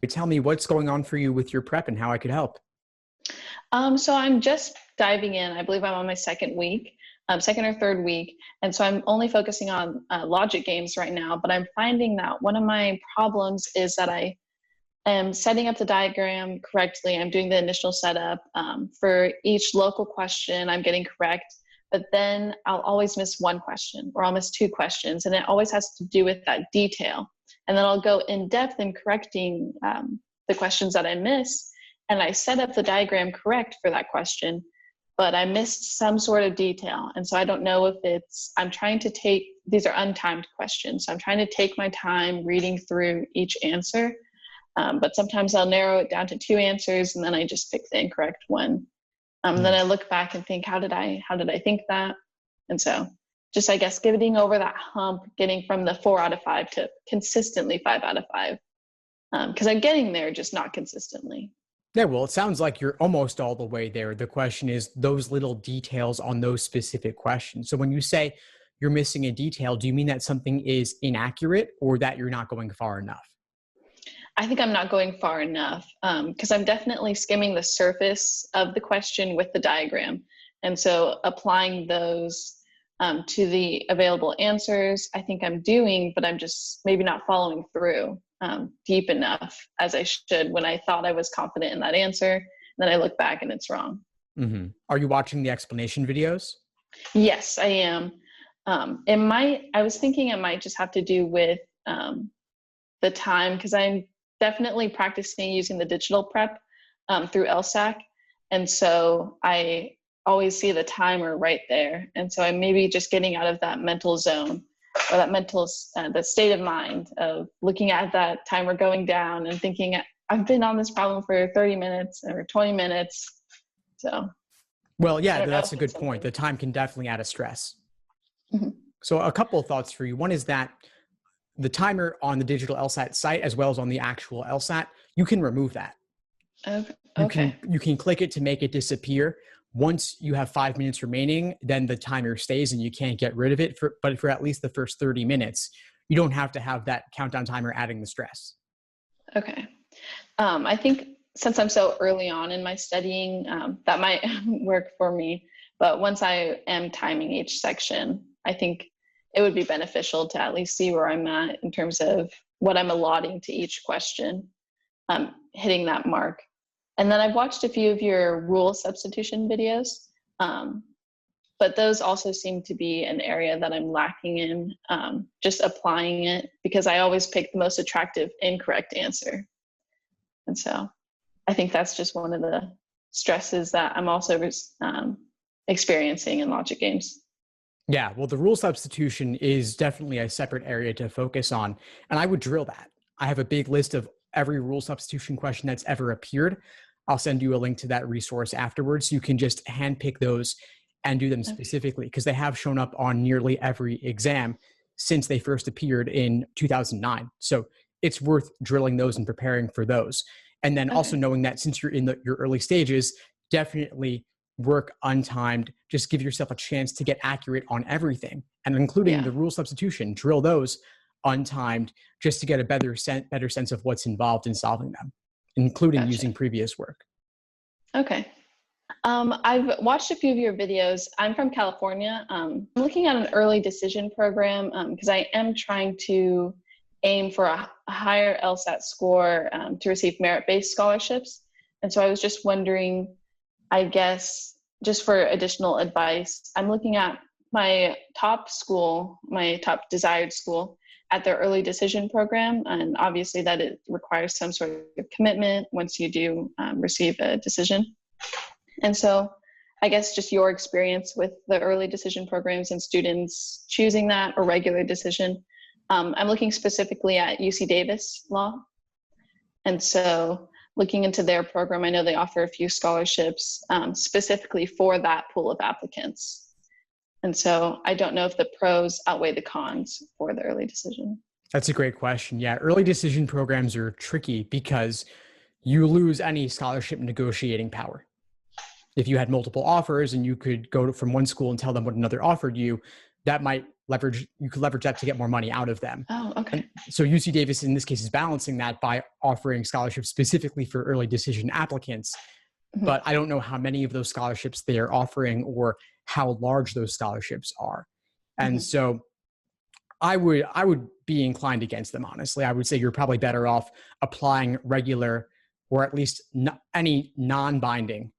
Tell me what's going on for you with your prep and how I could help. So I'm just diving in. I believe I'm on my second or third week. And so I'm only focusing on logic games right now, but I'm finding that one of my problems is that I am setting up the diagram correctly. I'm doing the initial setup for each local question I'm getting correct, but then I'll always miss one question or I'll miss two questions. And it always has to do with that detail. And then I'll go in depth in correcting the questions that I miss. And I set up the diagram correct for that question, but I missed some sort of detail. And so I don't know if these are untimed questions. So I'm trying to take my time reading through each answer. But sometimes I'll narrow it down to two answers and then I just pick the incorrect one. Then I look back and think, how did I think that? And so just, I guess, getting over that hump, getting from the 4 out of 5 to consistently 5 out of 5. Because I'm getting there, just not consistently. Yeah, well, it sounds like you're almost all the way there. The question is those little details on those specific questions. So when you say you're missing a detail, do you mean that something is inaccurate or that you're not going far enough? I think I'm not going far enough because I'm definitely skimming the surface of the question with the diagram. And so applying those to the available answers, I think I'm doing, but I'm just maybe not following through deep enough as I should when I thought I was confident in that answer. And then I look back and it's wrong. Mm-hmm. Are you watching the explanation videos? Yes, I am. I was thinking it might just have to do with the time, because I'm definitely practicing using the digital prep through LSAT. And so I always see the timer right there. And so I'm maybe just getting out of that mental zone or that the state of mind of looking at that timer going down and thinking, I've been on this problem for 30 minutes or 20 minutes. So. Well, yeah, that's a good point. The time can definitely add a stress. Mm-hmm. So a couple of thoughts for you. One is that the timer on the digital LSAT site, as well as on the actual LSAT, you can remove that. Okay. You can click it to make it disappear. Once you have 5 minutes remaining, then the timer stays and you can't get rid of it. But for at least the first 30 minutes, you don't have to have that countdown timer adding the stress. Okay. I think since I'm so early on in my studying, that might work for me. But once I am timing each section, I think it would be beneficial to at least see where I'm at in terms of what I'm allotting to each question, hitting that mark. And then I've watched a few of your rule substitution videos, but those also seem to be an area that I'm lacking in, just applying it, because I always pick the most attractive incorrect answer. And so I think that's just one of the stresses that I'm also experiencing in logic games. Yeah, well, the rule substitution is definitely a separate area to focus on, and I would drill that. I have a big list of every rule substitution question that's ever appeared. I'll send you a link to that resource afterwards. You can just handpick those and do them specifically, because they have shown up on nearly every exam since they first appeared in 2009. So it's worth drilling those and preparing for those. And then also knowing that since you're in your early stages, definitely work untimed. Just give yourself a chance to get accurate on everything, and including the rule substitution. Drill those untimed just to get a better sense of what's involved in solving them, including using previous work. Okay. I've watched a few of your videos. I'm from California. I'm looking at an early decision program because I am trying to aim for a higher LSAT score to receive merit-based scholarships. And so I was just wondering, I guess, just for additional advice, I'm looking at my top desired school at their early decision program. And obviously that it requires some sort of commitment once you do receive a decision. And so I guess just your experience with the early decision programs and students choosing that or regular decision. I'm looking specifically at UC Davis Law. And so looking into their program, I know they offer a few scholarships specifically for that pool of applicants. And so I don't know if the pros outweigh the cons for the early decision. That's a great question. Yeah, early decision programs are tricky because you lose any scholarship negotiating power. If you had multiple offers and you could go from one school and tell them what another offered you, that might you could leverage that to get more money out of them. Oh, okay. And so UC Davis in this case is balancing that by offering scholarships specifically for early decision applicants. Mhm. But I don't know how many of those scholarships they are offering or how large those scholarships are. And Mhm. so I would be inclined against them, honestly. I would say you're probably better off applying regular or at least any non-binding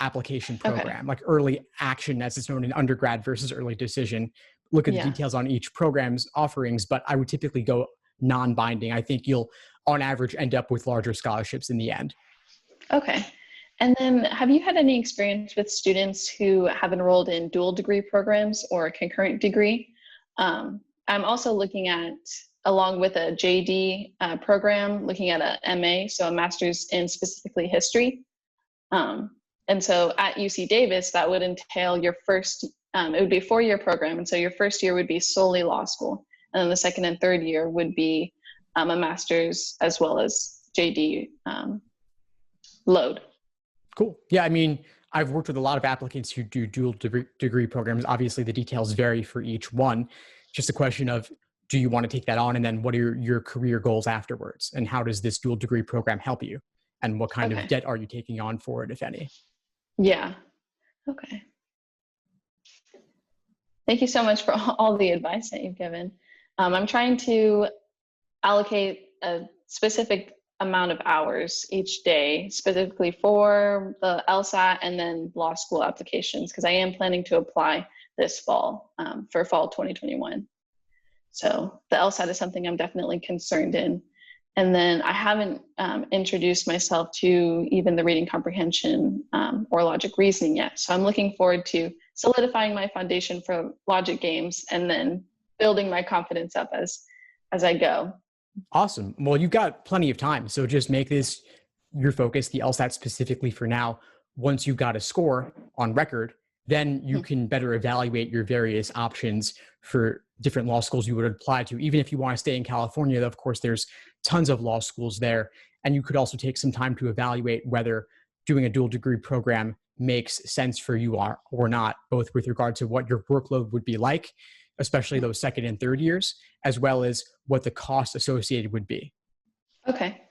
application Okay. program, like early action as it's known in undergrad versus early decision. Look at the Yeah. details on each program's offerings, but I would typically go non-binding. I think you'll on average end up with larger scholarships in the end. Okay. And then have you had any experience with students who have enrolled in dual degree programs or a concurrent degree? I'm also looking at, along with a JD program, looking at a MA, so a master's in specifically history. And so at UC Davis, that would entail your first, it would be a 4-year program. And so your first year would be solely law school. And then the second and third year would be a master's as well as JD load. Cool. Yeah, I mean, I've worked with a lot of applicants who do dual degree programs. Obviously, the details vary for each one. Just a question of, do you want to take that on? And then what are your career goals afterwards? And how does this dual degree program help you? And what kind Okay. of debt are you taking on for it, if any? Yeah. Okay. Thank you so much for all the advice that you've given. I'm trying to allocate a specific amount of hours each day, specifically for the LSAT and then law school applications, because I am planning to apply this fall for fall 2021. So the LSAT is something I'm definitely concerned in. And then I haven't introduced myself to even the reading comprehension or logic reasoning yet. So I'm looking forward to solidifying my foundation for logic games and then building my confidence up as I go. Awesome. Well, you've got plenty of time. So just make this your focus, the LSAT specifically for now. Once you've got a score on record, then you can better evaluate your various options for different law schools you would apply to. Even if you want to stay in California, of course, there's tons of law schools there. And you could also take some time to evaluate whether doing a dual degree program makes sense for you or not, both with regard to what your workload would be like, especially those second and third years, as well as what the cost associated would be. Okay.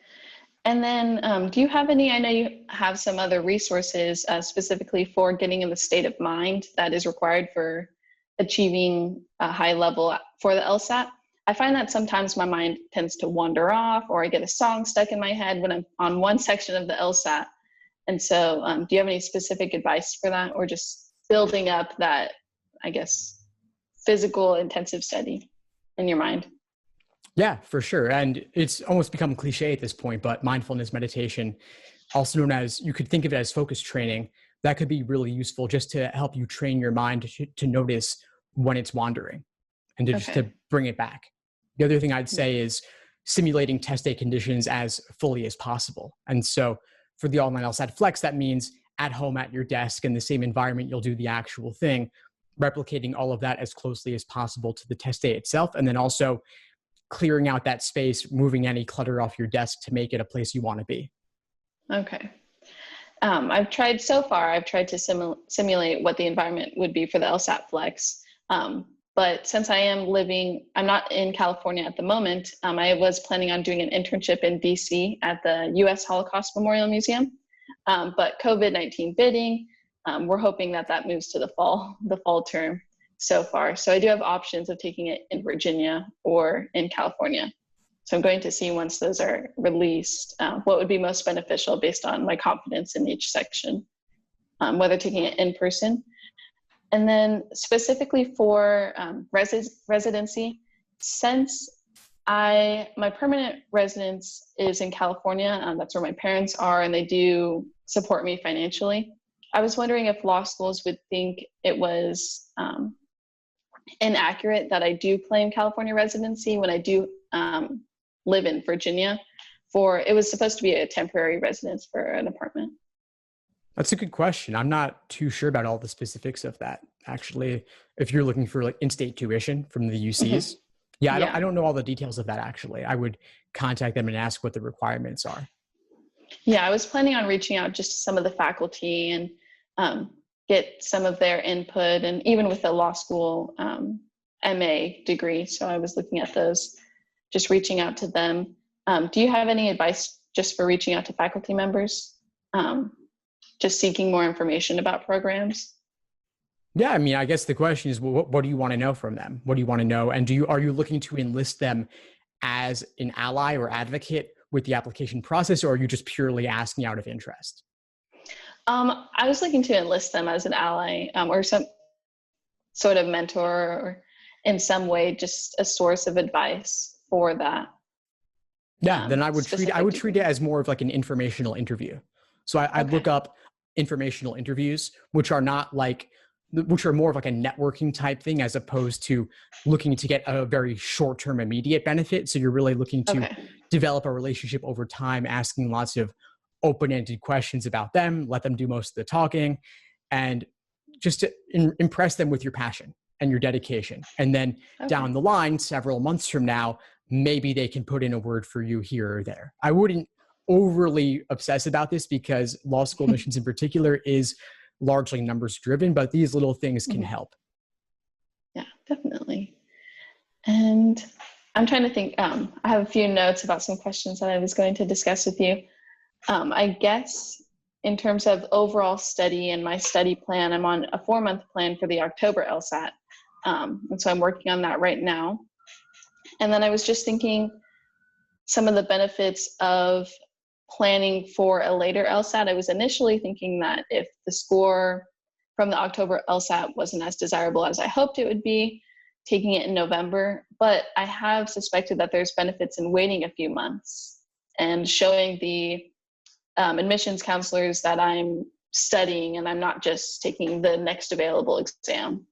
And then do you have any, I know you have some other resources specifically for getting in the state of mind that is required for achieving a high level for the LSAT. I find that sometimes my mind tends to wander off, or I get a song stuck in my head when I'm on one section of the LSAT. And so do you have any specific advice for that, or just building up that, I guess, physical intensive study in your mind? Yeah, for sure. And it's almost become cliche at this point, but mindfulness meditation, also known as, you could think of it as focus training, that could be really useful just to help you train your mind to notice when it's wandering and to just to bring it back. The other thing I'd say is simulating test day conditions as fully as possible. And so for the online LSAT Flex, that means at home at your desk in the same environment you'll do the actual thing, replicating all of that as closely as possible to the test day itself. And then also clearing out that space, moving any clutter off your desk to make it a place you want to be. Okay. I've tried to simulate what the environment would be for the LSAT Flex. But since I'm not in California at the moment, I was planning on doing an internship in DC at the US Holocaust Memorial Museum. But COVID-19 bidding, we're hoping that moves to the fall term so far. So I do have options of taking it in Virginia or in California. So I'm going to see once those are released, what would be most beneficial based on my confidence in each section, whether taking it in person. And then specifically for residency, since my permanent residence is in California, that's where my parents are, and they do support me financially. I was wondering if law schools would think it was inaccurate that I do claim California residency when I do live in Virginia. It was supposed to be a temporary residence for an apartment. That's a good question. I'm not too sure about all the specifics of that. Actually, if you're looking for like in-state tuition from the UCs, I don't know all the details of that. Actually, I would contact them and ask what the requirements are. Yeah, I was planning on reaching out just to some of the faculty and get some of their input, and even with the law school MA degree. So I was looking at those, just reaching out to them. Do you have any advice just for reaching out to faculty members? Just seeking more information about programs? Yeah, I mean, I guess the question is, what do you want to know from them? What do you want to know? And are you looking to enlist them as an ally or advocate with the application process, or are you just purely asking out of interest? I was looking to enlist them as an ally, or some sort of mentor, or in some way, just a source of advice for that. Yeah, then I would treat it as more of like an informational interview. So I'd look up informational interviews, which are more of like a networking type thing, as opposed to looking to get a very short-term immediate benefit. So you're really looking to develop a relationship over time, asking lots of open-ended questions about them, let them do most of the talking, and just to impress them with your passion and your dedication. And then down the line, several months from now, maybe they can put in a word for you here or there. I wouldn't overly obsess about this, because law school admissions in particular is largely numbers driven, but these little things can help. Yeah, definitely. And I'm trying to think, I have a few notes about some questions that I was going to discuss with you. I guess in terms of overall study and my study plan, I'm on a 4-month plan for the October LSAT. And so I'm working on that right now. And then I was just thinking some of the benefits of planning for a later LSAT. I was initially thinking that if the score from the October LSAT wasn't as desirable as I hoped it would be, taking it in November, but I have suspected that there's benefits in waiting a few months and showing the admissions counselors that I'm studying and I'm not just taking the next available exam.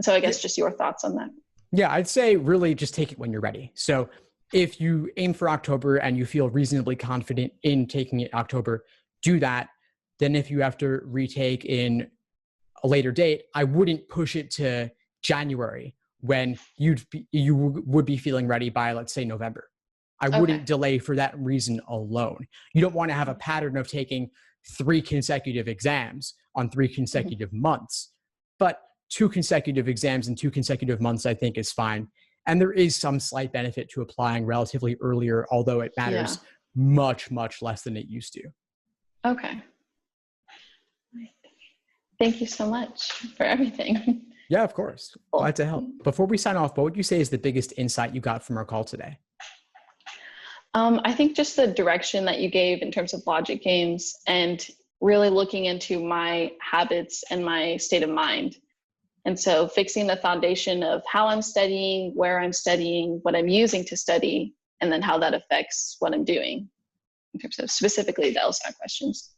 So I guess just your thoughts on that. Yeah, I'd say really just take it when you're ready. So if you aim for October and you feel reasonably confident in taking it October, do that. Then if you have to retake in a later date, I wouldn't push it to January when you would be feeling ready by, let's say, November. I wouldn't delay for that reason alone. You don't want to have a pattern of taking 3 consecutive exams on 3 consecutive months, but 2 consecutive exams in 2 consecutive months, I think, is fine. And there is some slight benefit to applying relatively earlier, although it matters much, much less than it used to. Okay. Thank you so much for everything. Yeah, of course. Glad to help. Before we sign off, what would you say is the biggest insight you got from our call today? I think just the direction that you gave in terms of logic games and really looking into my habits and my state of mind. And so fixing the foundation of how I'm studying, where I'm studying, what I'm using to study, and then how that affects what I'm doing in terms of specifically the LSAT questions.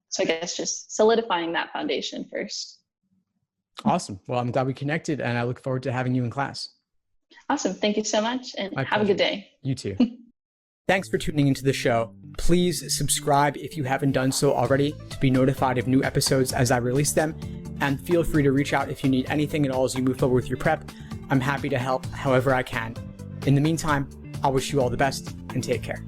So I guess just solidifying that foundation first. Awesome. Well, I'm glad we connected, and I look forward to having you in class. Awesome. Thank you so much, and My have a good day. You too. Thanks for tuning into the show. Please subscribe if you haven't done so already to be notified of new episodes as I release them. And feel free to reach out if you need anything at all as you move forward with your prep. I'm happy to help however I can. In the meantime, I'll wish you all the best and take care.